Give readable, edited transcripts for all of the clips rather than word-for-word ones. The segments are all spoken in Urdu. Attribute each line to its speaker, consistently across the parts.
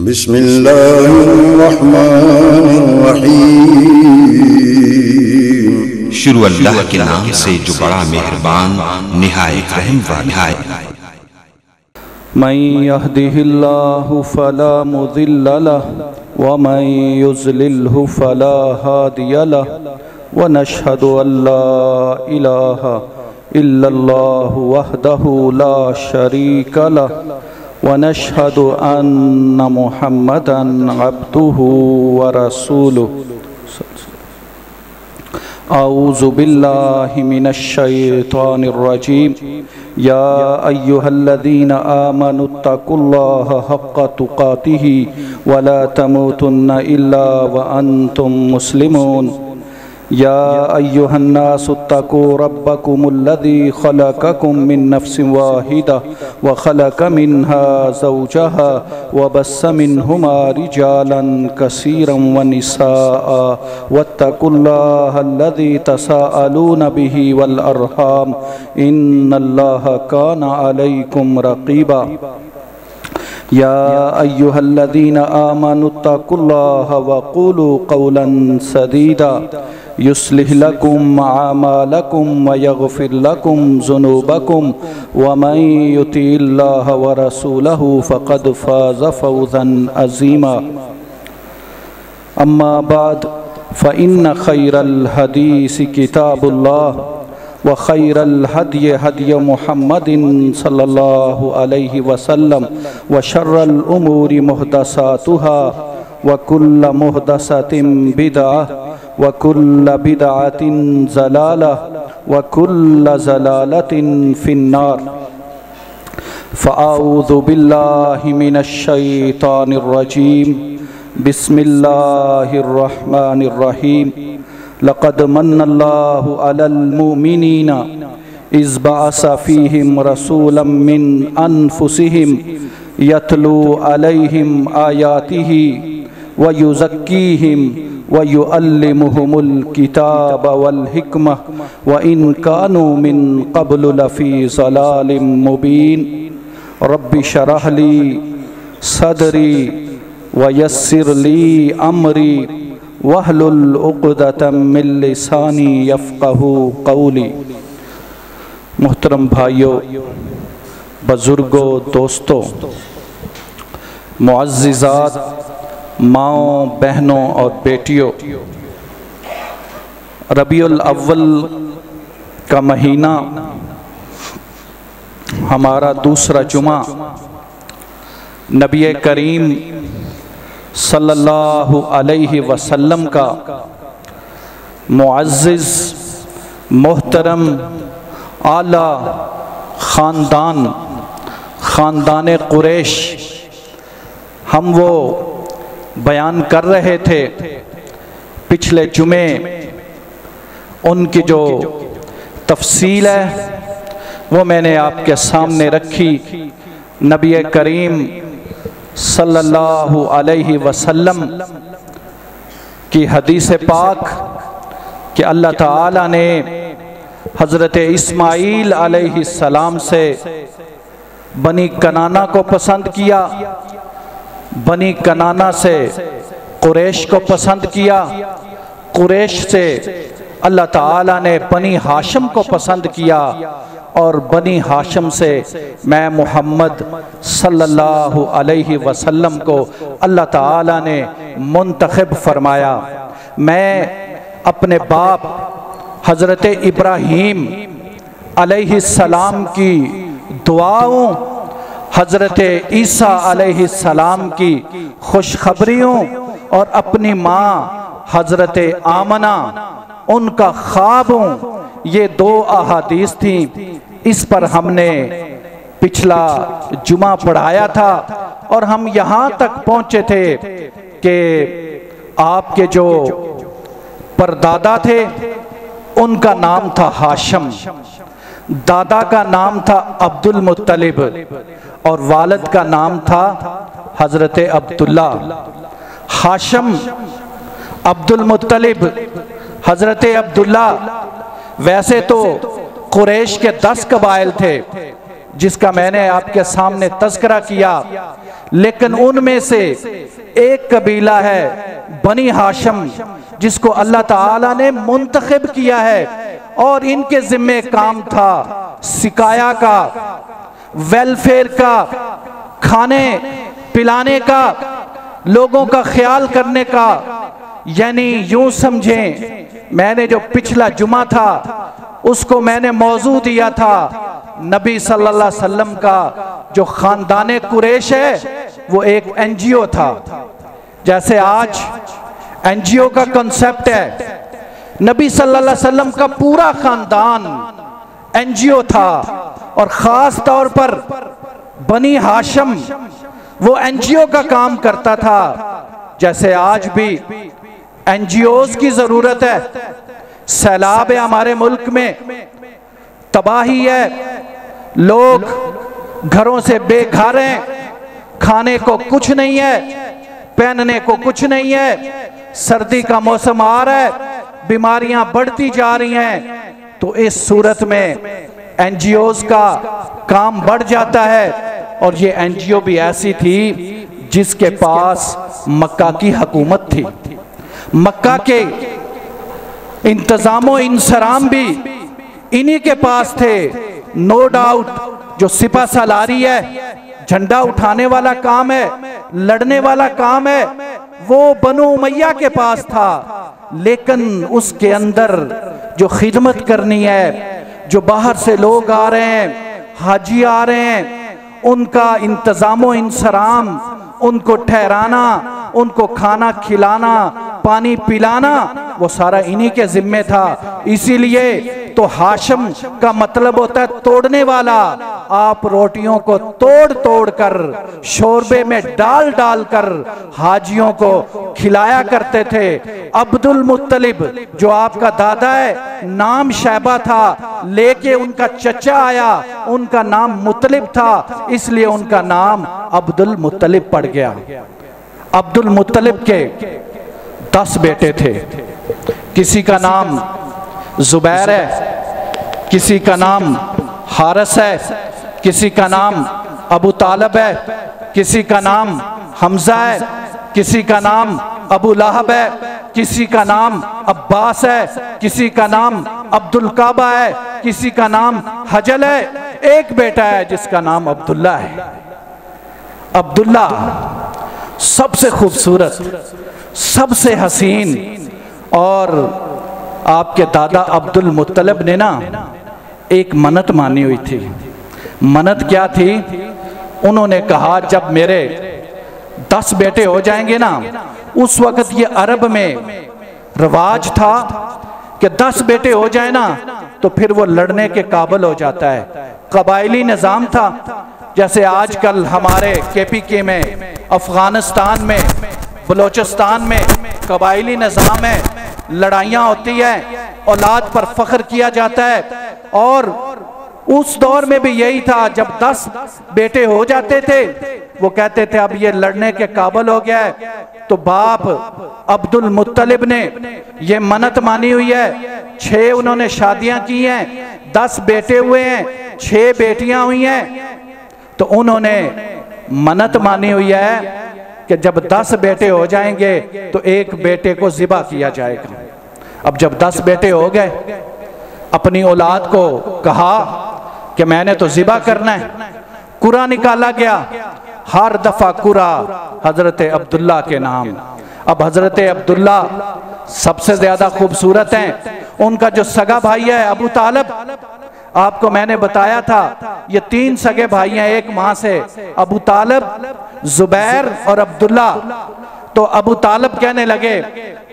Speaker 1: بسم اللہ الرحمن الرحیم
Speaker 2: شروع اللہ کے نام سے جو بڑا مہربان نہایت رحم والا ہے۔
Speaker 3: من يهده الله فلا مضل له ومن يضلل فلا هادي له ونشهد أن لا إله إلا الله وحده لا شريك له ونشهد أن محمدًا عبده ورسوله أعوذ بالله من الشيطان الرجيم يا أيها الذين آمنوا اتقوا الله حق تقاته ولا تموتن إلا وأنتم مسلمون يا أيها الناس اتقوا ربكم الذي خلقكم من نفس واحدة وخلق منها زوجها وبث منهما رجالا كثيرا ونساء واتقوا الله الذي تساءلون به والأرحام إن الله كان عليكم رقيبا يا أيها الذين آمنوا اتقوا الله وقولوا قولا سديدا يصلح لكم أعمالكم ويغفر لكم ذنوبكم ومن يطع الله ورسوله فقد فاز فوزا عظيما أما بعد فإن خير الحديث كتاب الله وخير الهدي هدي محمد صلى الله عليه وسلم وشر الأمور محدثاتها وكل محدثة بدعة وكل بدعة ضلالة وكل ضلالة في النار فأعوذ بالله من الشيطان الرجيم بسم الله الرحمن الرحيم لقد من الله على المؤمنين إذ بعث فيهم رسولا من أنفسهم يتلو عليهم آياته ويزكيهم ويعلمهم الكتاب والحكمة وإن كانوا من قبل لفي ضلال مبين رب اشرح لي صدري ويسر لي أمري واحلل عقدۃ من لسانی یفقہوا قولی۔ محترم بھائیوں، بزرگوں، دوستوں، معززات، ماؤں، بہنوں اور بیٹیوں، ربیع الاول کا مہینہ ہمارا دوسرا جمعہ نبی کریم صلی اللہ علیہ وسلم کا معزز، محترم، اعلیٰ خاندان قریش ہم وہ بیان کر رہے تھے پچھلے جمعے، ان کی جو تفصیل ہے وہ میں نے آپ کے سامنے رکھی۔ نبی کریم صلی اللہ علیہ وسلم کی حدیث پاک کہ اللہ تعالیٰ نے حضرت اسماعیل علیہ السلام سے بنی کنانہ کو پسند کیا، بنی کنانہ سے قریش کو پسند کیا، قریش سے اللہ تعالیٰ نے بنی ہاشم کو پسند کیا، اور بنی ہاشم سے میں محمد صلی اللہ علیہ وسلم کو اللہ تعالیٰ نے منتخب فرمایا۔ میں اپنے باپ حضرت ابراہیم علیہ السلام کی دعاؤں، حضرت عیسیٰ علیہ السلام کی خوشخبریوں اور اپنی ماں حضرت آمنہ ان کا خوابوں، یہ دو احادیث تھیں۔ اس پر ہم نے پچھلا جمعہ پڑھایا تھا اور ہم یہاں تک پہنچے تھے کہ آپ کے جو پردادا تھے ان کا نام تھا ہاشم، دادا کا نام تھا عبد المطلب اور والد کا نام تھا حضرت عبداللہ۔ ہاشم، عبد المطلب، حضرت عبداللہ، ویسے تو قریش کے 10 قبائل تھے، جس کا میں نے آپ کے سامنے تذکرہ کیا، لیکن ان میں سے ایک قبیلہ ہے بنی ہاشم، جس کو اللہ تعالیٰ نے منتخب کیا ہے، اور ان کے ذمہ کام تھا سکایا کا، ویلفیئر کا، کھانے پلانے کا، لوگوں کا خیال کرنے کا۔ یعنی یوں سمجھیں، میں نے جو پچھلا جمعہ تھا اس کو میں نے موضوع دیا تھا نبی صلی اللہ علیہ وسلم کا جو خاندان قریش ہے وہ ایک این جی او تھا، جیسے آج این جی او کا کنسپٹ ہے۔ نبی صلی اللہ علیہ وسلم کا پورا خاندان این جی او تھا، اور خاص طور پر بنی ہاشم وہ این جی او کا کام کرتا تھا۔ جیسے آج بھی این جی اوز کی ضرورت ہے، سیلاب ہے ہمارے ملک میں، تباہی ہے، لوگ گھروں سے بے گھر ہیں، کھانے کو کچھ نہیں ہے، پہننے کو کچھ نہیں ہے، سردی کا موسم آ رہا ہے، بیماریاں بڑھتی جا رہی ہیں، تو اس صورت میں این جی اوز کا کام بڑھ جاتا ہے۔ اور یہ این جی او بھی ایسی تھی جس کے پاس مکہ کی حکومت تھی، مکہ کے انتظام و انصرام بھی انہی کے پاس تھے۔ نو ڈاؤٹ جو سپہ سالاری ہے، جھنڈا اٹھانے والا کام ہے، لڑنے والا کام ہے، وہ بنو امیہ کے پاس تھا، لیکن اس کے اندر جو خدمت کرنی ہے، جو باہر سے لوگ آ رہے ہیں، حاجی آ رہے ہیں، ان کا انتظام و انصرام، ان کو ٹھہرانا، ان کو کھانا کھلانا، پانی پلانا، وہ سارا انہی کے ذمہ تھا۔ اسی لیے تو ہاشم کا مطلب ہوتا ہے توڑنے والا۔ آپ روٹیوں کو توڑ توڑ کر، شوربے میں ڈال ڈال کر حاجیوں کو کھلایا کرتے تھے۔ عبد المطلب جو آپ کا دادا ہے، نام شیبہ تھا، لے کے ان کا چچا آیا، ان کا نام مطلب تھا، اس لیے ان کا نام عبد المطلب پڑ گیا۔ عبد المطلب کے 10 بیٹے تھے، کسی کا نام زبیر ہے، کسی کا نام حارث ہے، کسی کا نام ابو طالب ہے، کسی کا نام حمزہ ہے، کسی کا نام ابو لہب ہے، کسی کا نام عباس ہے، کسی کا نام عبد الکعبہ ہے، کسی کا نام حجل ہے، ایک بیٹا ہے جس کا نام عبداللہ ہے۔ عبداللہ سب سے خوبصورت، سب سے حسین، اور آپ کے دادا عبد المطلب نے نا ایک منت مانی ہوئی تھی۔ منت کیا تھی؟ انہوں نے کہا جب میرے 10 بیٹے ہو جائیں گے نا، اس وقت یہ عرب میں رواج تھا کہ 10 بیٹے ہو جائیں نا تو پھر وہ لڑنے کے قابل ہو جاتا ہے، قبائلی نظام تھا۔ جیسے آج کل ہمارے کے پی کے میں، افغانستان میں، بلوچستان میں قبائلی نظام ہے، لڑائیاں ہوتی ہیں، اولاد پر فخر کیا جاتا ہے، اور اس دور میں بھی یہی تھا۔ جب 10 بیٹے ہو جاتے تھے وہ کہتے تھے اب یہ لڑنے کے قابل ہو گیا ہے، تو باپ عبد المطلب نے یہ منت مانی ہوئی ہے۔ 6 انہوں نے شادیاں کی ہیں، 10 بیٹے ہوئے ہیں، 6 بیٹیاں ہوئی ہیں، تو انہوں نے منت مانی ہوئی ہے کہ جب 10 بیٹے ہو جائیں گے تو ایک بیٹے کو ذبح کیا جائے گا۔ اب جب 10 بیٹے ہو گئے، اپنی اولاد کو کہا کہ میں نے تو ذبح کرنا ہے، قرآ نکالا گیا، ہر دفعہ قرآ حضرت عبداللہ کے نام۔ اب حضرت عبداللہ سب سے زیادہ خوبصورت ہیں، ان کا جو سگا بھائی ہے ابو طالب، آپ کو میں نے بتایا تھا یہ 3 سگے بھائی ہیں ایک ماں سے، ابو طالب، زبیر اور عبداللہ۔ تو ابو طالب کہنے لگے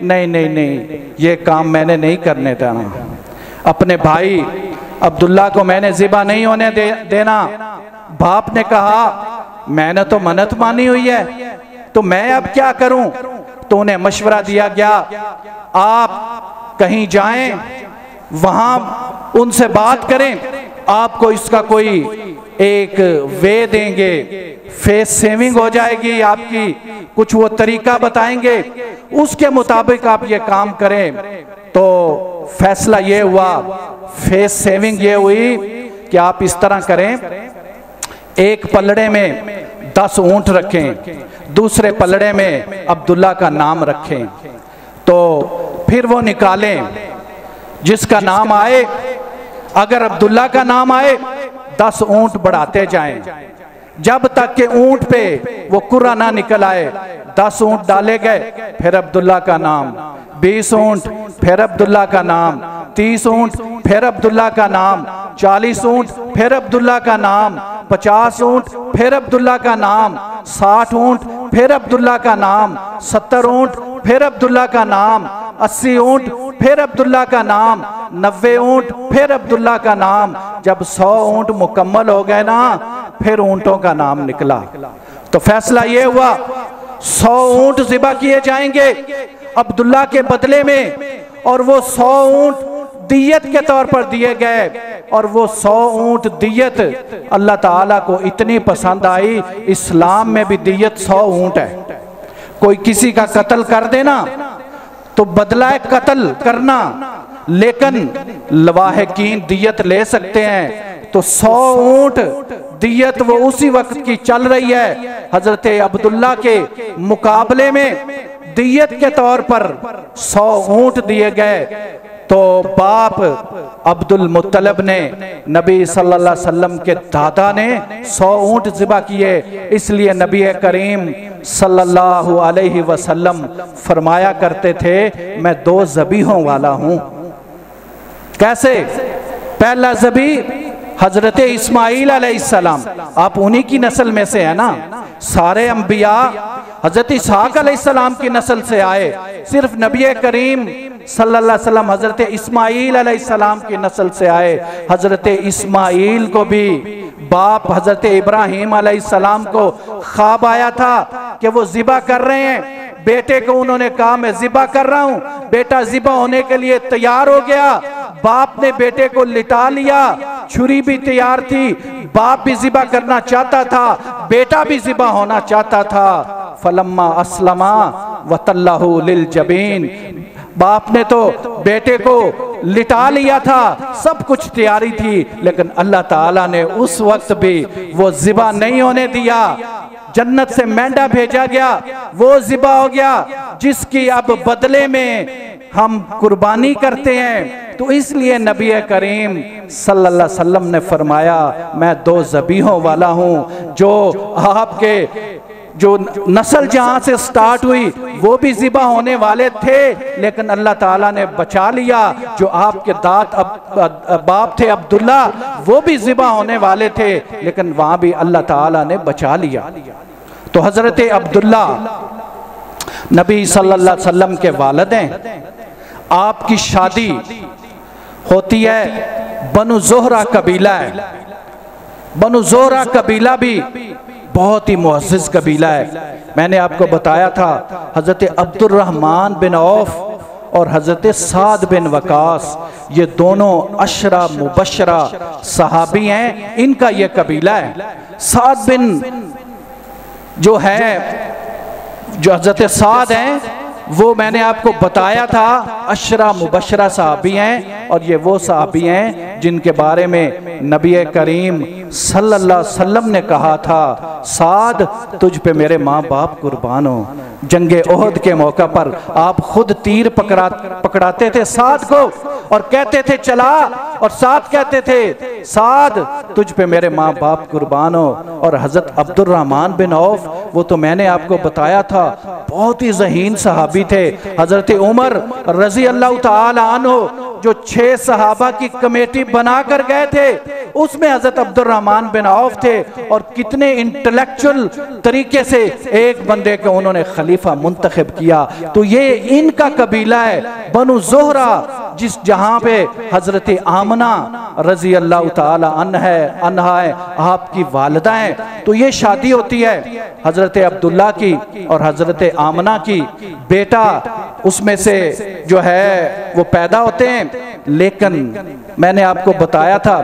Speaker 3: نہیں نہیں نہیں، یہ کام میں نے نہیں کرنے دینا، اپنے بھائی عبداللہ کو میں نے ذبح نہیں ہونے دینا۔ باپ نے کہا میں نے تو منت مانی ہوئی ہے تو میں اب کیا کروں؟ تو انہیں مشورہ دیا گیا آپ کہیں جائیں، وہاں ان سے بات کریں، آپ کو اس کا کوئی ایک وے دیں گے، فیس سیونگ ہو جائے گی آپ کی، کچھ وہ طریقہ بتائیں گے، اس کے مطابق آپ یہ کام کریں۔ تو فیصلہ یہ ہوا، فیس سیونگ یہ ہوئی کہ آپ اس طرح کریں ایک پلڑے میں 10 اونٹ رکھیں، دوسرے پلڑے میں عبداللہ کا نام رکھیں، تو پھر وہ نکالیں، جس کا نام آئے، اگر عبداللہ کا نام آئے 10 اونٹ بڑھاتے جائیں، جب تک کہ اونٹ پہ وہ کرہ نہ نکل آئے۔ 10 اونٹ ڈالے گئے، پھر عبداللہ کا نام، 20 اونٹ، پھر عبداللہ کا نام، 30 اونٹ، پھر عبداللہ کا نام، 40 اونٹ، پھر عبداللہ کا نام، 50 اونٹ، پھر عبداللہ کا نام، 60 اونٹ، پھر عبداللہ کا نام، 70 اونٹ، پھر عبداللہ کا نام، 80 اونٹ، پھر عبداللہ کا نام، 90 اونٹ، پھر عبداللہ کا نام۔ جب 100 اونٹ مکمل ہو گئے نا، پھر اونٹوں کا نام نکلا۔ تو فیصلہ یہ ہوا 100 اونٹ ذبح کیے جائیں گے عبداللہ کے بدلے میں، اور وہ 100 اونٹ دیت کے طور پر دیے گئے، اور وہ 100 اونٹ دیت اللہ تعالیٰ کو اتنی پسند آئی، اسلام میں بھی دیت 100 اونٹ ہے۔ کوئی کسی کا قتل کر دینا تو بدلہ قتل کرنا، لیکن لواحقین دیت لے سکتے ہیں، تو 100 اونٹ دیت وہ اسی وقت کی چل رہی ہے۔ حضرت عبداللہ کے مقابلے میں دیت کے طور پر 100 اونٹ دیے گئے، تو باپ عبد المطلب نے، نبی صلی اللہ علیہ وسلم کے دادا نے 100 اونٹ ذبح کیے۔ اس لیے نبی کریم صلی اللہ علیہ وسلم فرمایا کرتے تھے، میں 2 ذبیحوں والا ہوں۔ کیسے؟ پہلا ذبیح حضرت اسماعیل علیہ السلام، آپ انہی کی نسل میں سے ہیں نا، سارے انبیاء حضرت اسحاق علیہ السلام کی نسل سے آئے، صرف نبی کریم صلی اللہ علیہ وسلم حضرت اسماعیل علیہ السلام کی نسل سے آئے۔ حضرت اسماعیل کو بھی باپ حضرت ابراہیم علیہ السلام کو خواب آیا تھا کہ وہ ذبح کر رہے ہیں، بیٹے کو انہوں نے کہا میں ذبح کر رہا ہوں، بیٹا ذبح ہونے کے لیے تیار ہو گیا، باپ نے بیٹے کو لٹا لیا، چھری بھی تیار تھی، باپ بھی ذبح کرنا چاہتا تھا، بیٹا بھی ذبح ہونا چاہتا تھا۔ فلما اسلما وتلہ للجبین، باپ نے تو بیٹے کو لٹا لیا تھا، سب کچھ تیاری تھی، لیکن اللہ تعالیٰ نے اس وقت بھی وہ ذبح نہیں ہونے دیا۔ جنت سے مینڈا بھیجا گیا، وہ ذبح ہو گیا، جس کی اب بدلے میں ہم قربانی کرتے ہیں۔ تو اس لیے نبی کریم صلی اللہ علیہ وسلم نے فرمایا، میں 2 ذبیحوں والا ہوں۔ جو آپ کے جو نسل جہاں سے سٹارٹ ہوئی وہ بھی ذبح ہونے والے تھے، لیکن اللہ تعالیٰ نے بچا لیا۔ جو آپ کے باپ تھے عبداللہ، وہ بھی ذبح ہونے والے تھے، لیکن وہاں بھی اللہ تعالیٰ نے بچا لیا۔ تو حضرت عبداللہ نبی صلی اللہ علیہ وسلم کے والد ہیں۔ آپ کی شادی ہوتی ہے، بنو زہرہ قبیلہ ہے۔ بنو زہرہ قبیلہ بھی بہت ہی معزز قبیلہ ہے۔ میں نے آپ کو بتایا تھا حضرت عبد الرحمن بن عوف اور حضرت سعد بن وقاص، یہ دونوں عشرہ مبشرہ صحابی ہیں، ان کا یہ قبیلہ ہے۔ سعد بن جو حضرت سعد ہیں، وہ میں نے آپ کو بتایا تھا عشرہ مبشرہ صحابی ہیں، اور یہ وہ صحابی ہیں جن کے بارے میں نبی کریم صلی اللہ علیہ وسلم نے کہا تھا، سعد تجھ پہ میرے ماں باپ قربان ہو۔ جنگ احد کے موقع پر آپ خود تیر پکڑاتے تھے سعد کو اور کہتے تھے چلا، اور سعد کہتے تھے سعد تجھ پہ میرے ماں باپ قربان ہو۔ اور حضرت عبد الرحمن بن عوف، وہ تو میں نے آپ کو بتایا تھا بہت ہی ذہین صحابی تھے۔ حضرت عمر رضی اللہ تعالی عنہ جو 6 صحابہ کی کمیٹی بنا کر گئے تھے، اس میں حضرت عبد الرحمن بن عوف تھے، اور کتنے انٹلیکچول طریقے سے ایک بندے کو انہوں نے خلیفہ منتخب کیا۔ تو یہ ان کا قبیلہ ہے بنو زہرہ، جہاں پہ حضرت آمنہ رضی اللہ تعالی عنہا ہے، آپ کی والدہ ہیں۔ تو یہ شادی ہوتی ہے حضرت عبداللہ کی اور حضرت آمنہ کی، بیٹا اس میں سے جو ہے وہ پیدا ہوتے ہیں۔ لیکن میں نے آپ کو بتایا تھا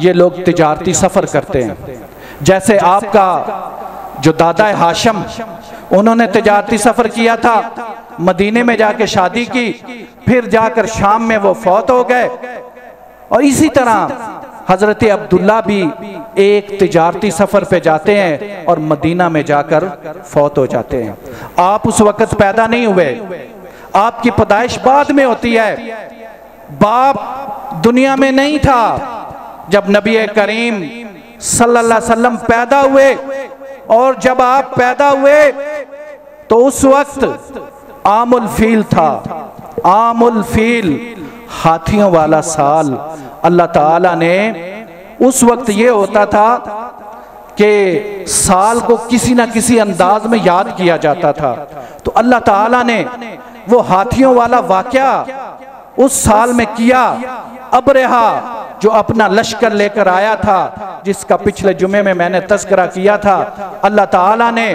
Speaker 3: یہ لوگ تجارتی سفر کرتے ہیں، جیسے آپ کا جو دادا ہاشم، انہوں نے تجارتی سفر کیا تھا، مدینے میں جا کے شادی کی، پھر جا کر شام میں وہ فوت ہو گئے، اور اسی طرح حضرت عبداللہ بھی ایک تجارتی سفر پہ جاتے ہیں اور مدینہ میں جا کر فوت ہو جاتے ہیں۔ آپ اس وقت پیدا نہیں ہوئے، آپ کی پیدائش بعد میں ہوتی ہے، باپ دنیا میں نہیں تھا جب نبی کریم صلی اللہ علیہ وسلم پیدا ہوئے، اور جب آپ پیدا ہوئے تو اس وقت عام الفیل تھا، عام الفیل ہاتھیوں والا سال۔ اللہ تعالیٰ نے اس وقت یہ ہوتا تھا کہ سال کو کسی نہ کسی انداز میں یاد کیا جاتا تھا، تو اللہ تعالیٰ نے وہ ہاتھیوں والا واقعہ اس سال میں کیا۔ ابرہہ جو اپنا لشکر لے کر آیا تھا، جس کا پچھلے جمعے میں میں نے تذکرہ کیا تھا، اللہ تعالیٰ نے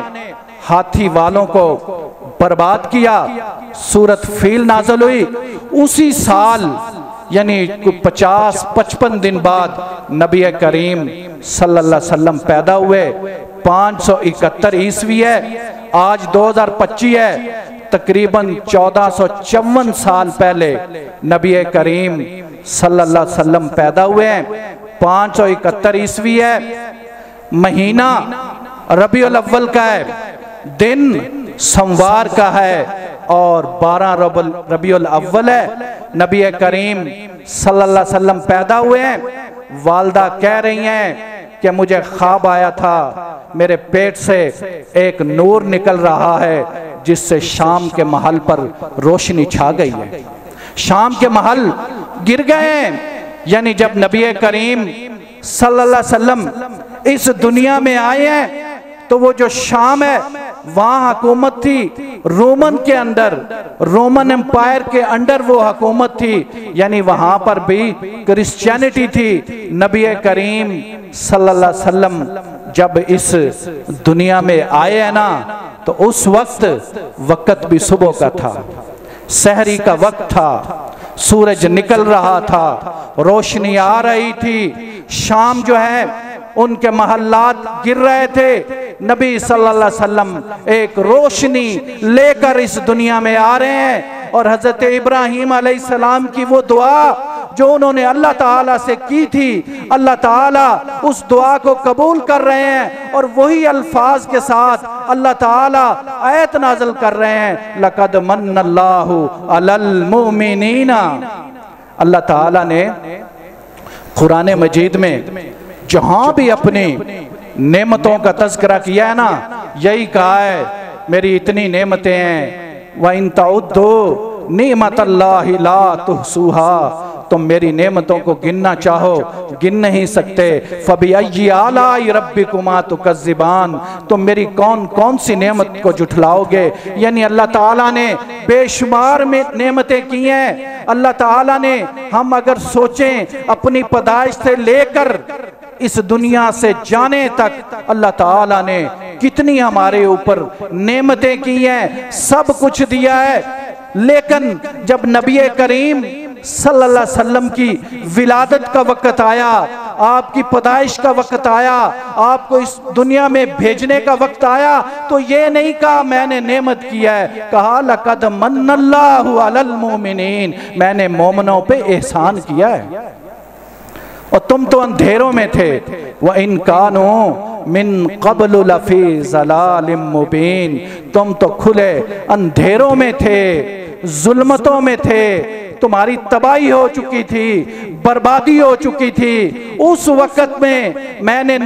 Speaker 3: ہاتھی والوں کو برباد کیا، سورۃ فیل نازل ہوئی۔ اسی سال یعنی 50-55 دن بعد نبی کریم صلی اللہ علیہ وسلم پیدا ہوئے۔ 571 عیسوی ہے، آج 2025 ہے، تقریباً 1454 سال پہلے نبی کریم صلی اللہ علیہ وسلم پیدا ہوئے ہیں۔ 571 عیسوی ہے، مہینہ ربیع الاول کا ہے، دن سموار کا ہے، اور 12 ربیع الاول ہے۔ نبی کریم صلی اللہ علیہ وسلم پیدا ہوئے ہیں۔ والدہ کہہ رہی ہیں کہ مجھے خواب آیا تھا، میرے پیٹ سے ایک نور نکل رہا ہے جس سے شام کے محل پر روشنی چھا گئی ہے، شام کے محل گر گئے ہیں۔ یعنی جب نبی کریم صلی اللہ علیہ وسلم اس دنیا میں آئے ہیں تو وہ جو شام ہے وہاں حکومت تھی رومن کے اندر، رومن امپائر کے اندر وہ حکومت تھی، یعنی وہاں پر بھی کرسچینٹی تھی۔ نبی کریم صلی اللہ علیہ وسلم جب اس دنیا میں آئے ہیں نا تو اس وقت بھی صبح کا تھا، سحری کا وقت تھا، سورج نکل رہا تھا، روشنی آ رہی تھی، شام جو ہے ان کے محلات گر رہے تھے۔ نبی صلی اللہ علیہ وسلم ایک روشنی لے کر اس دنیا میں آ رہے ہیں، اور حضرت ابراہیم علیہ السلام کی وہ دعا جو انہوں نے اللہ تعالیٰ سے کی تھی، اللہ تعالیٰ اس دعا کو قبول کر رہے ہیں، اور وہی الفاظ کے ساتھ اللہ تعالیٰ آیت نازل کر رہے ہیں، لَقَدْ مَنَّ اللَّهُ عَلَى الْمُؤْمِنِينَ۔ اللہ تعالیٰ نے قرآن مجید میں جہاں بھی اپنی نعمتوں کا تذکرہ کیا ہے نا، یہی کہا ہے میری اتنی نعمتیں ہیں، وَإِن تَعُدُّوا نِعْمَتَ اللَّهِ لَا تُحْصُوهَا، تم میری نعمتوں کو گننا چاہو گن نہیں سکتے۔ فَبِأَيِّ آلَاءِ رَبِّكُمَا تُكَذِّبَانِ، تم میری کون سی نعمت کو جھٹلاؤ گے؟ یعنی اللہ تعالیٰ نے بے شمار میں نعمتیں کی ہیں۔ اللہ تعالیٰ نے، ہم اگر سوچیں اپنی پیدائش سے لے کر اس دنیا سے جانے تک اللہ تعالیٰ نے کتنی ہمارے اوپر نعمتیں کی ہیں، سب کچھ دیا ہے۔ لیکن جب نبی کریم صلی اللہ علیہ وسلم کی ولادت کا وقت آیا، آپ کی پیدائش کا وقت آیا، آپ کو اس دنیا میں بھیجنے کا وقت آیا، تو یہ نہیں کہا میں نے نعمت کیا ہے، کہا لَقَدْ مَنَّ اللَّهُ عَلَى الْمُؤْمِنِينَ، میں نے مومنوں پہ احسان کیا ہے۔ اور تم تو اندھیروں میں تھے، وَإِن كَانُوا مِن قَبْلُ لَفِي ظَلَالٍ مُبِينٍ، تم تو کھلے اندھیروں میں تھے، ظلمتوں میں تھے، تمہاری تباہی ہو چکی تھی، بربادی ہو چکی تھی۔ اس وقت میں نے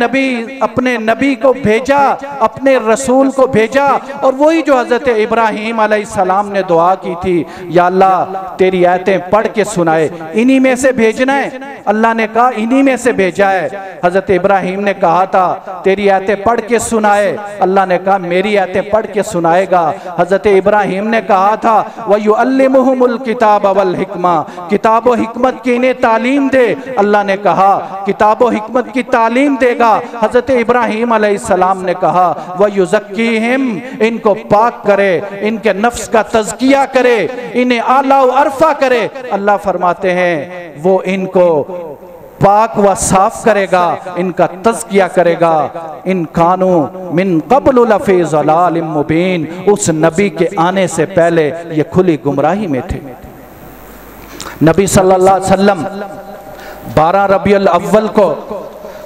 Speaker 3: اپنے نبی کو بھیجا، اپنے رسول کو بھیجا، اور وہی جو حضرت ابراہیم علیہ السلام نے دعا کی تھی، یا اللہ تیری آیتیں پڑھ کے سنائے، انہی میں سے بھیجنا ہے۔ اللہ نے کہا انہی میں سے بھیجا ہے۔ حضرت ابراہیم نے کہا تھا تیری آیتیں پڑھ کے سنائے، اللہ نے کہا میری آیتیں پڑھ کے سنائے گا۔ حضرت ابراہیم نے کہا تھا وَيُعَلِّمُهُمُ الْكِتَابَ وَالْحِكْمَةَ، کتاب و حکمت کی انہیں تعلیم دے۔ اللہ نے کہا کتاب و حکمت کی تعلیم دے گا۔ حضرت ابراہیم علیہ السلام نے کہا وَيُزَكِّيهِمْ، ان کو پاک کرے، ان کے نفس کا تزکیہ کرے، انہیں اعلیٰ و عرفہ کرے۔ اللہ فرماتے ہیں وہ ان کو پاک و صاف کرے گا، ان کا تزکیہ کرے گا۔ ان کانو من قبل لفی ضلال مبین، اس نبی کے آنے سے پہلے یہ کھلی گمراہی میں تھے۔ نبی صلی اللہ علیہ وسلم 12 ربیع الاول کو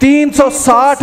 Speaker 3: 360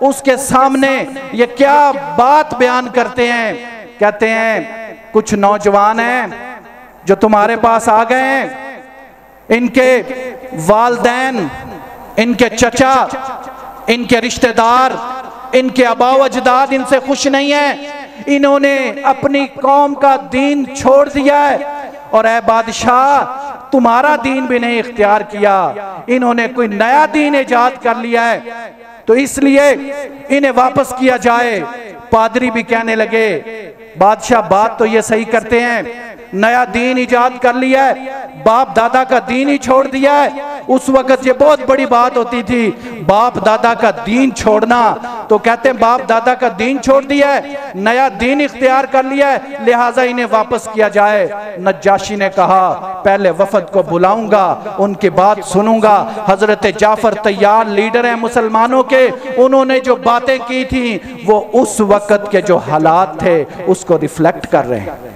Speaker 3: اس کے سامنے یہ کیا بات بیان کرتے ہیں، کہتے ہیں کچھ نوجوان ہیں جو تمہارے پاس آ گئے ہیں، ان کے والدین، ان کے چچا، ان کے رشتہ دار، ان کے آبا و اجداد ان سے خوش نہیں ہیں، انہوں نے اپنی قوم کا دین چھوڑ دیا ہے، اور اے بادشاہ تمہارا دین بھی نہیں اختیار کیا، انہوں نے کوئی نیا دین ایجاد کر لیا ہے، تو اس لیے انہیں واپس کیا جائے۔ پادری بھی کہنے لگے بادشاہ بات تو یہ صحیح کرتے ہیں، نیا دین ایجاد کر لیا ہے، باپ دادا کا دین ہی چھوڑ دیا ہے۔ اس وقت یہ بہت بڑی بات ہوتی تھی، باپ دادا کا دین چھوڑنا، تو کہتے ہیں باپ دادا کا دین چھوڑ دیا ہے، نیا دین اختیار کر لیا ہے، لہٰذا انہیں واپس کیا جائے۔ نجاشی نے کہا پہلے وفد کو بلاؤں گا، ان کی بات سنوں گا۔ حضرت جعفر طیار لیڈر ہیں مسلمانوں کے، انہوں نے جو باتیں کی تھیں وہ اس وقت کے جو حالات تھے اس کو ریفلیکٹ کر رہے ہیں۔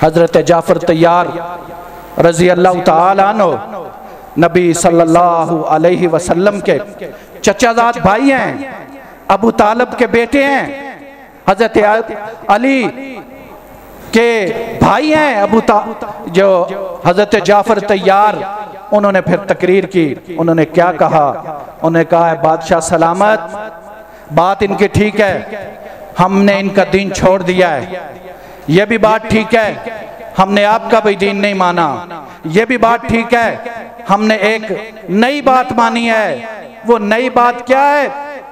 Speaker 3: حضرت جعفر طیار رضی اللہ تعالیٰ عنہ نبی صلی اللہ علیہ وسلم کے چچا زاد بھائی ہیں، ابو طالب کے بیٹے ہیں، حضرت علی کے بھائی ہیں جو حضرت جعفر طیار۔ انہوں نے پھر تقریر کی، انہوں نے کیا کہا؟ انہوں نے کہا ہے بادشاہ سلامت، بات ان کی ٹھیک ہے، ہم نے ان کا دین چھوڑ دیا ہے، یہ بھی بات ٹھیک ہے، ہم نے آپ کا بھی دین نہیں مانا، یہ بھی بات ٹھیک ہے، ہم نے ایک نئی بات مانی ہے۔ وہ نئی بات کیا ہے؟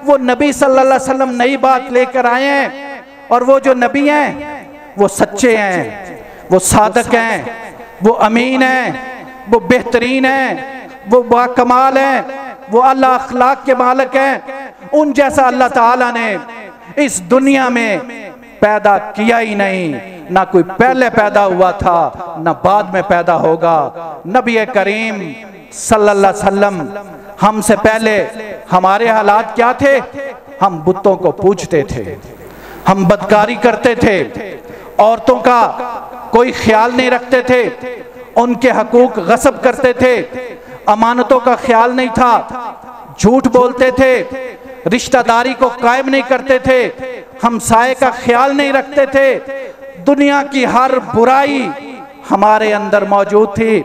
Speaker 3: وہ نبی صلی اللہ علیہ وسلم نئی بات لے کر آئے ہیں، اور وہ جو نبی ہیں وہ سچے ہیں، وہ صادق ہیں، وہ امین ہیں، وہ بہترین ہیں، وہ باکمال ہیں، وہ اللہ اخلاق کے مالک ہیں۔ ان جیسا اللہ تعالیٰ نے اس دنیا میں پیدا کیا ہی نہیں، نہ کوئی پہلے پیدا ہوا تھا نہ بعد میں پیدا ہوگا۔ نبی کریم صلی اللہ علیہ وسلم ہم سے پہلے ہمارے حالات کیا تھے؟ ہم بتوں کو پوجتے تھے، ہم بدکاری کرتے تھے، عورتوں کا کوئی خیال نہیں رکھتے تھے، ان کے حقوق غصب کرتے تھے، امانتوں کا خیال نہیں تھا، جھوٹ بولتے تھے، رشتہ داری کو قائم نہیں کرتے تھے، ہمسائے کا خیال نہیں رکھتے تھے، دنیا کی ہر برائی ہمارے اندر موجود تھی۔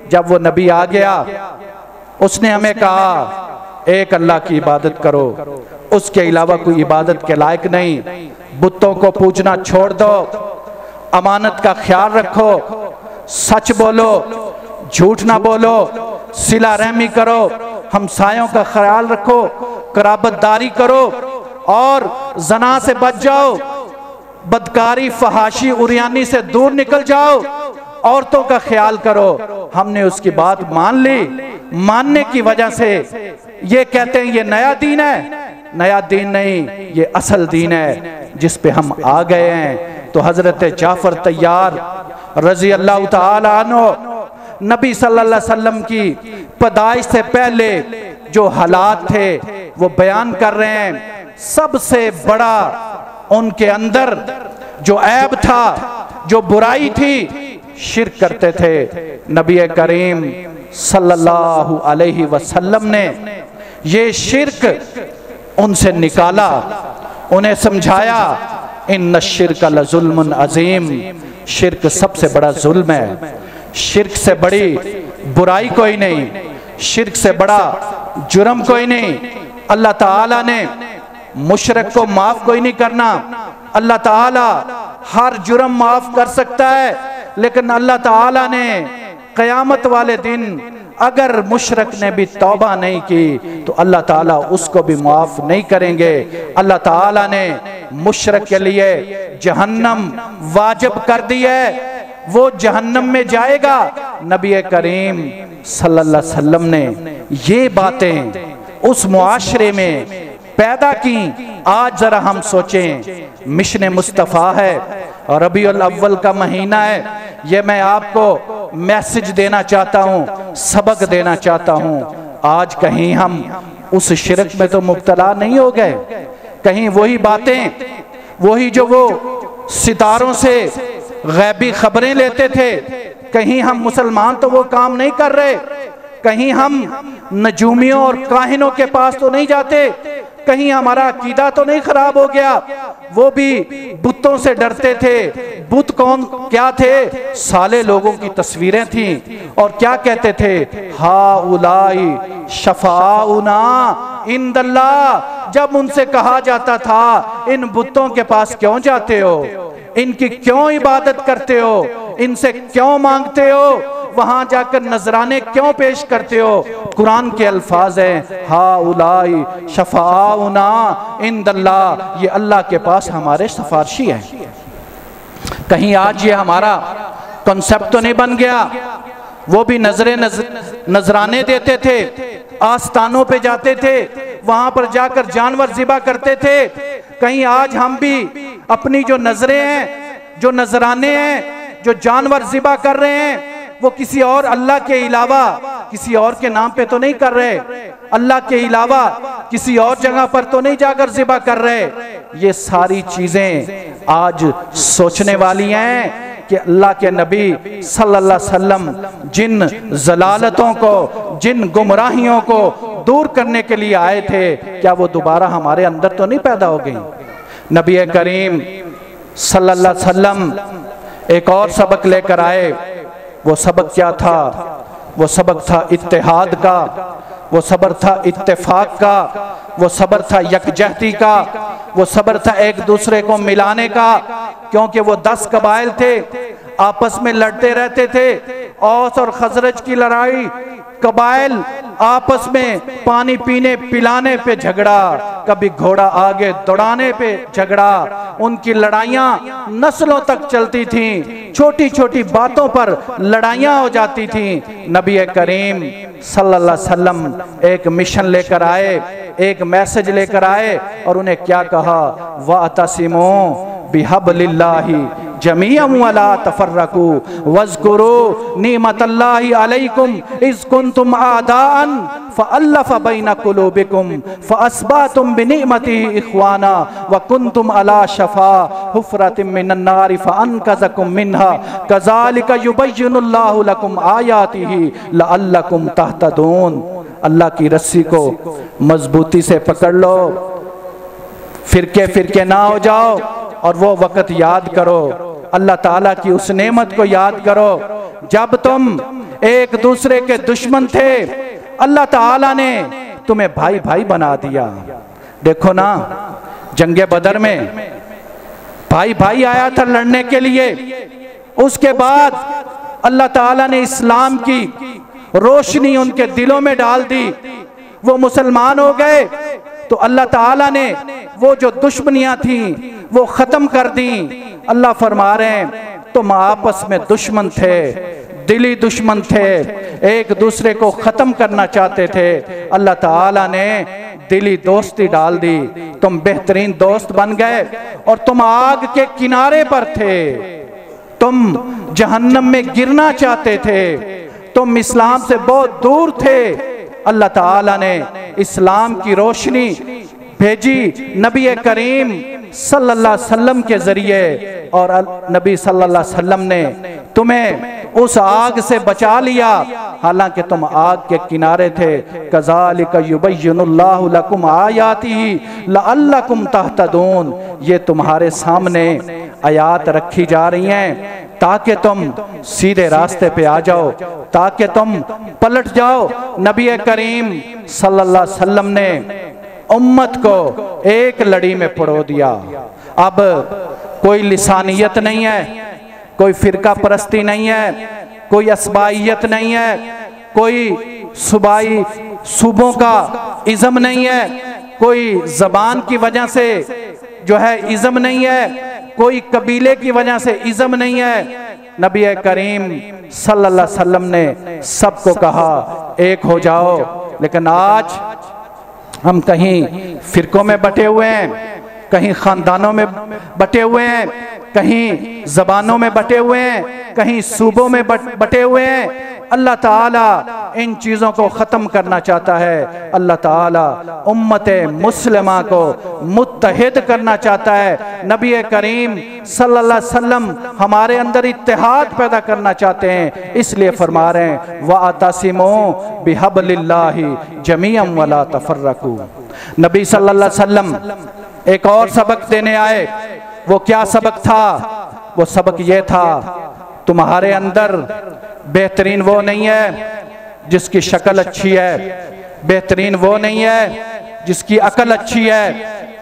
Speaker 3: جب وہ نبی آ گیا اس نے ہمیں کہا ایک اللہ کی عبادت کرو، اس کے علاوہ کوئی عبادت کے لائق نہیں، بتوں کو پوجنا چھوڑ دو، امانت کا خیال رکھو، سچ بولو، جھوٹ نہ بولو، صلہ رحمی کرو، ہمسایوں کا خیال رکھو، قرابت داری کرو، اور زنا سے بچ جاؤ، بدکاری فحاشی عریانی سے دور نکل جاؤ، عورتوں کا خیال کرو۔ ہم نے اس کی بات مان لی، ماننے کی وجہ سے یہ کہتے ہیں یہ نیا دین ہے، نیا دین نہیں، یہ اصل دین ہے جس پہ ہم آ گئے ہیں۔ تو حضرت جعفر طیار رضی اللہ تعالی عنہ نبی صلی اللہ علیہ وسلم کی پیدائش سے پہلے جو حالات تھے وہ بیان کر رہے ہیں۔ سب سے بڑا ان کے اندر جو عیب تھا، جو برائی تھی، شرک کرتے تھے۔ نبی کریم صلی اللہ علیہ وسلم نے یہ شرک ان سے نکالا، انہیں سمجھایا ان الشرک لظلم عظیم، شرک سب سے بڑا ظلم ہے، شرک سے بڑی برائی کوئی نہیں، شرک سے بڑا جرم کوئی نہیں۔ اللہ تعالیٰ نے مشرک کو معاف کوئی نہیں کرنا، اللہ تعالیٰ ہر جرم معاف کر سکتا ہے، لیکن اللہ تعالیٰ نے قیامت والے دن اگر مشرک نے بھی توبہ نہیں کی تو اللہ تعالیٰ اس کو بھی معاف نہیں کریں گے۔ اللہ تعالیٰ نے مشرک کے لیے جہنم واجب کر دی ہے، وہ جہنم میں جائے گا۔ نبی کریم صلی اللہ علیہ وسلم نے یہ باتیں اس معاشرے میں پیدا کی۔ آج ذرا ہم سوچیں، مشن مصطفیٰ ہے، ربیع الاول کا مہینہ ہے، یہ میں آپ کو میسج دینا چاہتا ہوں، سبق دینا چاہتا ہوں۔ آج کہیں ہم اس شرک میں تو مبتلا نہیں ہو گئے، کہیں وہی باتیں، وہی جو وہ ستاروں سے غیبی خبریں لیتے تھے، کہیں ہم مسلمان تو وہ کام نہیں کر رہے، کہیں ہم نجومیوں اور کاہنوں کے پاس تو نہیں جاتے، کہیں ہمارا عقیدہ تو نہیں خراب ہو گیا۔ وہ بھی بتوں سے ڈرتے تھے۔ بت کون کیا تھے؟ صالح لوگوں کی تصویریں تھیں، اور کیا کہتے تھے؟ ہؤلائی شفاؤنا عند اللہ۔ جب ان سے کہا جاتا تھا ان بتوں کے پاس کیوں جاتے ہو، ان کی کیوں عبادت کرتے ہو، ان سے کیوں مانگتے ہو، وہاں جا کر نذرانے کیوں پیش کرتے ہو؟ قرآن کے الفاظ ہیں ہؤلائی شفاؤنا عند اللہ، یہ اللہ کے پاس ہمارے سفارشی ہیں۔ کہیں آج یہ ہمارا کنسپٹ تو نہیں بن گیا؟ وہ بھی نذرانے دیتے تھے، آستانوں پہ جاتے تھے، وہاں پر جا کر جانور ذبح کرتے تھے۔ کہیں آج ہم بھی اپنی جو نظریں ہیں، جو نذرانے ہیں، جو جانور ذبح کر رہے ہیں، وہ کسی اور اللہ کے علاوہ کسی اور کے نام پہ تو نہیں کر رہے، اللہ کے علاوہ کسی اور جگہ پر تو نہیں جا کر ذبح کر رہے۔ یہ ساری چیزیں آج سوچنے والی ہیں کہ اللہ کے نبی صلی اللہ علیہ وسلم جن ضلالتوں کو، جن گمراہیوں کو دور کرنے کے لیے آئے تھے، کیا وہ دوبارہ ہمارے اندر تو نہیں پیدا ہو گئی؟ نبی کریم صلی اللہ علیہ وسلم ایک اور سبق لے کر آئے۔ وہ سبق کیا تھا؟ وہ سبق تھا اتحاد کا، وہ صبر تھا اتفاق کا، وہ صبر تھا یکجہتی کا، وہ صبر تھا ایک دوسرے کو ملانے کا، کیونکہ وہ 10 قبائل تھے، آپس میں لڑتے رہتے تھے۔ اوس اور خزرج کی لڑائی، قبائل آپس میں پانی پینے پلانے پہ جھگڑا، کبھی گھوڑا آگے دوڑانے پہ جھگڑا، ان کی لڑائیاں نسلوں تک چلتی تھیں، چھوٹی چھوٹی باتوں پر لڑائیاں ہو جاتی تھیں۔ نبی کریم صلی اللہ علیہ وسلم ایک مشن لے کر آئے، ایک میسج لے کر آئے، اور انہیں کیا کہا؟ وَاعْتَصِمُوا بِحَبْلِ اللَّهِ جَمِيعًا وَلَا تَفَرَّقُوا وَاذْكُرُوا نِعْمَةَ اللَّهِ عَلَيْكُمْ إِذْ كُنْتُمْ أَعْدَاءً فَأَلَّفَ بَيْنَ قُلُوبِكُمْ فَأَصْبَحْتُمْ بِنِعْمَتِهِ إِخْوَانًا وَكُنْتُمْ عَلَى شَفَا حُفْرَةٍ مِّنَ النَّارِ فَأَنْقَذَكُم مِّنْهَا كَذَلِكَ يُبَيِّنُ اللَّهُ لَكُمْ آيَاتِهِ لَعَلَّكُمْ تَهْتَدُونَ۔ اللہ کی رسی کو مضبوطی سے پکڑ لو، فرقے فرقے نہ ہو جاؤ، اور وہ وقت یاد کرو، اللہ تعالیٰ کی اس نعمت کو یاد کرو جب تم ایک دوسرے کے دشمن تھے، اللہ تعالیٰ نے تمہیں بھائی بھائی بنا دیا۔ دیکھو نا، جنگ بدر میں بھائی بھائی آیا تھا لڑنے کے لیے، اس کے بعد اللہ تعالیٰ نے اسلام کی روشنی ان کے دلوں میں ڈال دی، وہ مسلمان ہو گئے، تو اللہ تعالیٰ نے وہ جو دشمنیاں تھیں وہ ختم کر دیں۔ اللہ فرما رہے ہیں تم آپس میں دشمن تھے، دلی دشمن تھے، ایک دوسرے کو ختم کرنا چاہتے تھے، اللہ تعالیٰ نے دلی دوستی ڈال دی، تم بہترین دوست بن گئے، اور تم آگ کے کنارے پر تھے، تم جہنم میں گرنا چاہتے تھے، تم اسلام سے بہت دور تھے۔ اللہ تعالیٰ نے اسلام کی روشنی بھیجی نبی کریم صلی اللہ علیہ وسلم کے ذریعے، اور نبی صلی اللہ علیہ وسلم نے تمہیں اس آگ سے بچا لیا، حالانکہ تم آگ کے کنارے تھے۔ کذالک یبین اللہ لکم آیاتہ لعلکم تہتدون، یہ تمہارے سامنے آیات رکھی جا رہی ہیں تاکہ تم سیدھے راستے پہ آ جاؤ، تاکہ تم پلٹ جاؤ۔ نبی کریم صلی اللہ علیہ وسلم نے امت کو ایک لڑی میں پڑو دیا۔ اب کوئی لسانیت نہیں ہے، کوئی فرقہ پرستی نہیں ہے، کوئی اسبائیت نہیں ہے، کوئی صوبائی صوبوں کا ازم نہیں ہے، کوئی زبان کی وجہ سے جو ہے ازم نہیں ہے، کوئی قبیلے کی وجہ سے ازم نہیں ہے۔ نبی کریم صلی اللہ علیہ وسلم نے سب کو کہا ایک ہو جاؤ، لیکن آج ہم کہیں فرقوں میں بٹے ہوئے ہیں، کہیں خاندانوں میں بٹے ہوئے ہیں، کہیں زبانوں میں بٹے ہوئے ہیں، کہیں صوبوں میں بٹے ہوئے ہیں، اللہ تعالیٰ ان چیزوں کو ختم کرنا چاہتا ہے، اللہ تعالیٰ امت مسلمہ کو متحد کرنا چاہتا ہے، نبی کریم صلی اللہ علیہ وسلم ہمارے اندر اتحاد پیدا کرنا چاہتے ہیں، اس لیے فرما رہے ہیں وَاعْتَصِمُوا بِحَبْلِ اللَّهِ جَمِيعًا وَلَا تَفَرَّقُوا۔ نبی صلی اللہ علیہ وسلم ایک اور سبق دینے آئے، وہ کیا سبق تھا؟ وہ سبق یہ تھا تمہارے اندر بہترین وہ نہیں ہے جس کی شکل اچھی ہے، بہترین وہ نہیں ہے جس کی عقل اچھی ہے،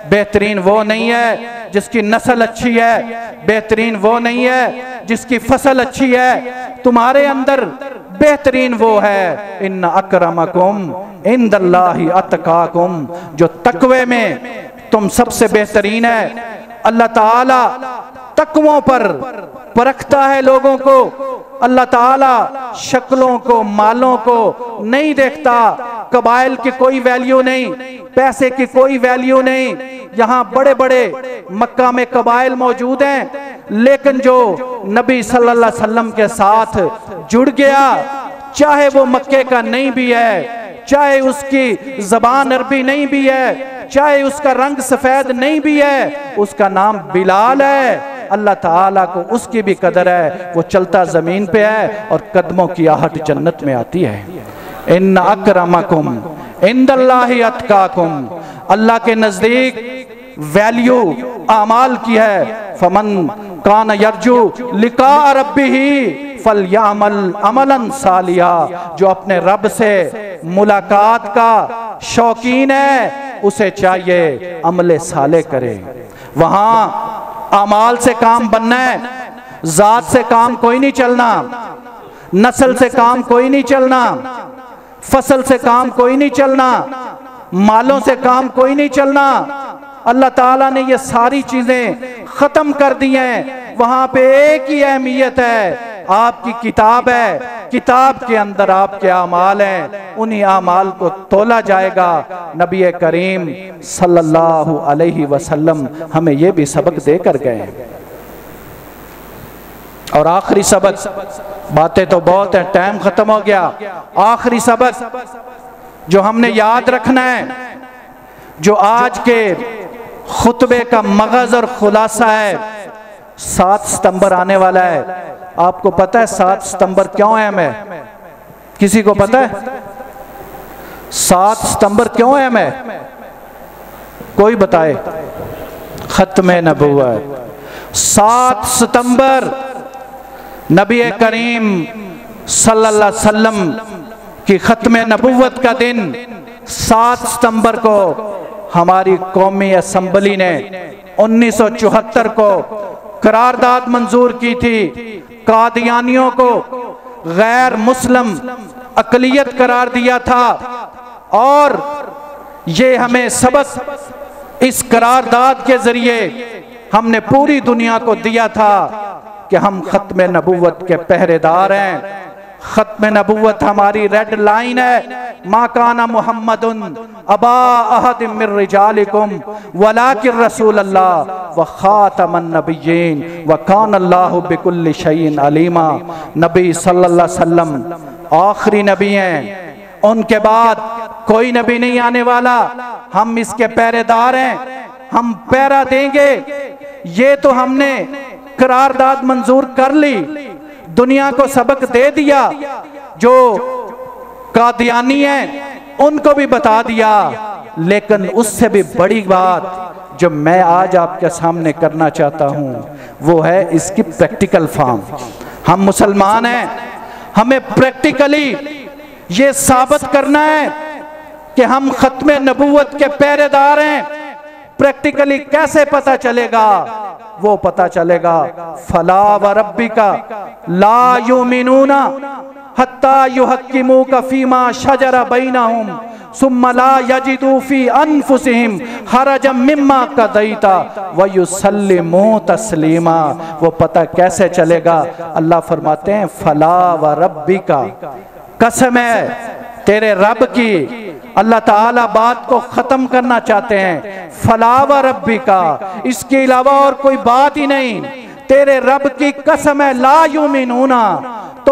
Speaker 3: بہترین وہ نہیں ہے جس کی نسل اچھی ہے، بہترین وہ نہیں ہے جس کی فصل اچھی ہے، تمہارے اندر بہترین وہ ہے ان اکرمکم عند اللہ اتقاکم، جو تقوی میں تم سب سے بہترین ہے۔ اللہ تعالیٰ تقووں پر پرکھتا ہے لوگوں کو، اللہ تعالیٰ شکلوں کو مالوں کو نہیں دیکھتا، قبائل کی کوئی ویلیو نہیں، پیسے کی کوئی ویلیو نہیں۔ یہاں بڑے بڑے مکہ میں قبائل موجود ہیں، لیکن جو نبی صلی اللہ علیہ وسلم کے ساتھ جڑ گیا، چاہے وہ مکے کا نہیں بھی ہے، چاہے اس کی زبان عربی نہیں بھی ہے، چاہے اس کا رنگ سفید نہیں بھی ہے، اس کا نام بلال ہے، اللہ تعالیٰ کو اس کی بھی قدر ہے، وہ چلتا زمین پہ ہے اور قدموں کی آہٹ جنت میں آتی ہے۔ ان اکرمکم عند اللہ اتقاکم، اللہ کے نزدیک ویلیو اعمال کی ہے۔ فمن کان یرجو لقاء ربہ فلیعمل عملا صالحا، جو اپنے رب سے ملاقات کا شوقین ہے اسے چاہیے عمل صالح کرے۔ وہاں اعمال سے کام بننا ہے، ذات سے کام کوئی نہیں چلنا، نسل سے کام کوئی نہیں چلنا، فصل سے کام کوئی نہیں چلنا، مالوں سے کام کوئی نہیں چلنا۔ اللہ تعالیٰ نے یہ ساری چیزیں ختم کر دی ہیں، وہاں پہ ایک ہی اہمیت ہے، آپ کی کتاب ہے، کتاب کے اندر آپ کے اعمال ہیں، انہی اعمال کو تولا جائے گا۔ نبی کریم صلی اللہ علیہ وسلم ہمیں یہ بھی سبق دے کر گئے۔ اور آخری سبق، باتیں تو بہت ہیں، ٹائم ختم ہو گیا، آخری سبق جو ہم نے یاد رکھنا ہے، جو آج کے خطبے کا مغز اور خلاصہ ہے، 7 ستمبر آنے والا ہے۔ آپ کو پتہ ہے 7 ستمبر کیوں اہم ہے؟ کسی کو پتہ ہے 7 ستمبر کیوں اہم ہے؟ کوئی بتائے؟ ختم نبوت 7 ستمبر نبی کریم صلی اللہ علیہ وسلم کی ختم نبوت کا دن 7 ستمبر کو ہماری قومی اسمبلی نے 1974 کو قرارداد منظور کی تھی، قادیانیوں کو غیر مسلم اقلیت قرار دیا تھا، اور یہ ہمیں سبق اس قرارداد کے ذریعے ہم نے پوری دنیا کو دیا تھا کہ ہم ختم نبوت کے پہرے دار ہیں۔ ختم نبوت ہماری ریڈ لائن ہے، ما کان محمد ابا احد من رجالکم ولکن رسول اللہ وخاتم النبیین وکان اللہ بکل شیء علیما۔ نبی صلی اللہ علیہ وسلم آخری نبی ہیں، ان کے بعد کوئی نبی نہیں آنے والا، ہم اس کے پہرے دار ہیں، ہم پہرا دیں گے۔ یہ تو ہم نے قرارداد منظور کر لی، دنیا کو سبق دے دیا، جو قادیانی ہیں ان کو بھی بتا دیا، لیکن اس سے بھی بڑی بات جو میں آج آپ کے سامنے کرنا چاہتا ہوں وہ ہے اس کی پریکٹیکل فارم۔ ہم مسلمان ہیں، ہمیں پریکٹیکلی یہ ثابت کرنا ہے کہ ہم ختم نبوت کے پہرے دار ہیں۔ پریکٹیکلی کیسے پتا چلے گا؟ وہ پتا چلے گا فلا وربک لا یؤمنون حتی یحکموک فیما شجر بینہم ثم لا یجدوا فی انفسہم حرجا مما قضیت ویسلموا تسلیما۔ وہ پتا کیسے چلے گا؟ اللہ فرماتے ہیں فلا وربک، قسم ہے تیرے رب کی، اللہ تعالیٰ بات کو ختم کرنا چاہتے ہیں، فلا وربک، اس کے علاوہ اور کوئی بات ہی نہیں، تیرے رب کی قسم ہے لا یؤمنون،